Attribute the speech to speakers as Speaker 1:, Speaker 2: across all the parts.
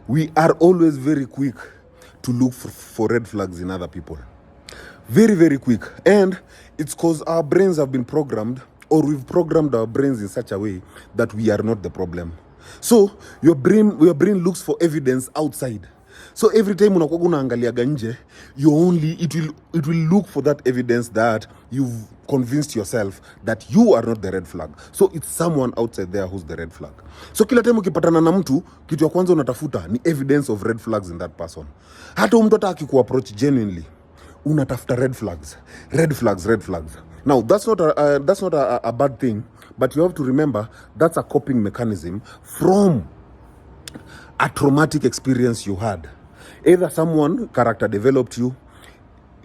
Speaker 1: we are always very quick to look for red flags in other people. Very, very quick. And it's because our brains have been programmed, or we've programmed our brains in such a way that we are not the problem. So your brain looks for evidence outside. So every time unakuwa unaangaliaga nje, it will look for that evidence that you've convinced yourself that you are not the red flag. So it's someone outside there who's the red flag. So kila time ukipatana na mtu, kitu ya kwanza unatafuta ni evidence of red flags in that person. Hata mtu ataki kuapproach genuinely, unatafuta red flags. Now that's not a bad thing, but you have to remember that's a coping mechanism from a traumatic experience you had. Either someone character developed you,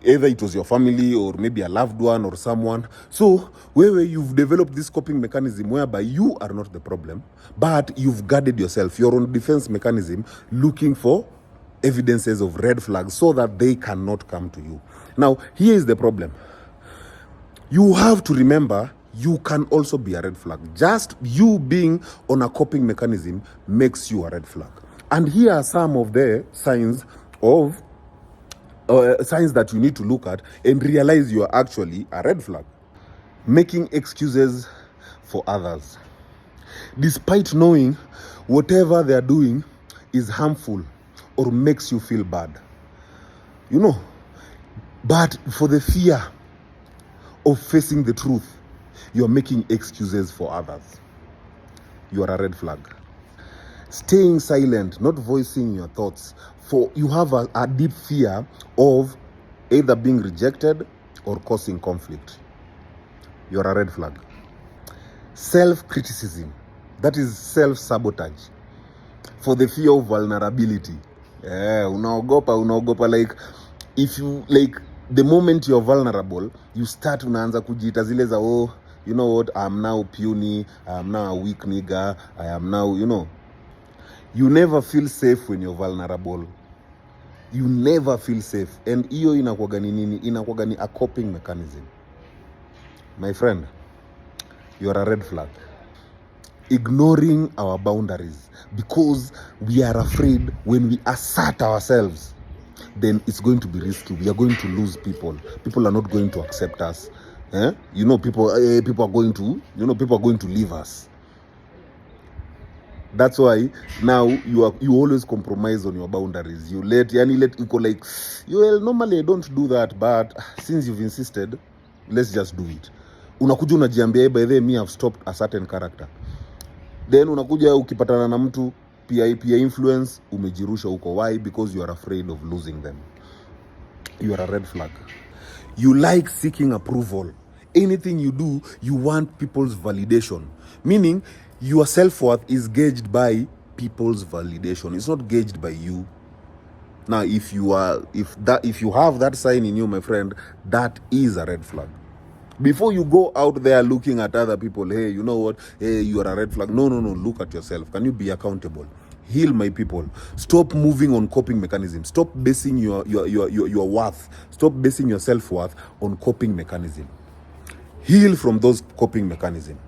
Speaker 1: either it was your family or maybe a loved one or someone. So where you've developed this coping mechanism whereby you are not the problem, but you've guarded yourself, your own defense mechanism, looking for evidences of red flags so that they cannot come to you. Now, here is the problem. You have to remember you can also be a red flag. Just you being on a coping mechanism makes you a red flag. And here are some of the signs that you need to look at and realize you are actually a red flag. Making excuses for others. Despite knowing whatever they are doing is harmful or makes you feel bad. But for the fear of facing the truth, you're making excuses for others. You are a red flag. Staying silent, not voicing your thoughts, for you have a deep fear of either being rejected or causing conflict. You are a red flag. Self-criticism, that is self-sabotage, for the fear of vulnerability. Unaogopa, like, if you, like, the moment you're vulnerable, you start unaanza kujiita zile za, oh, you know what, I'm now puny, I'm now a weak nigga, I am now, You never feel safe when you're vulnerable. You never feel safe. And hiyo inakuwaga ni nini? Inakuwaga ni a coping mechanism. My friend, you are a red flag. Ignoring our boundaries because we are afraid when we assert ourselves, then it's going to be risky. We are going to lose people. People are not going to accept us. People are going to leave us. That's why now you always compromise on your boundaries. You go like, normally I don't do that, but since you've insisted, let's just do it. Unakuja unajiambia, by the way, me have stopped a certain character. Then unakuja ukipatana na mtu pia influence umejirusha huko. Why? Because you are afraid of losing them. You are a red flag. You like seeking approval. Anything you do, you want people's validation. Meaning, your self-worth is gauged by people's validation. It's not gauged by you. Now, if you have that sign in you, my friend, that is a red flag. Before you go out there looking at other people, hey, you know what? Hey, you are a red flag. No. Look at yourself. Can you be accountable? Heal, my people. Stop moving on coping mechanisms. Stop basing your worth. Stop basing your self-worth on coping mechanism. Heal from those coping mechanisms.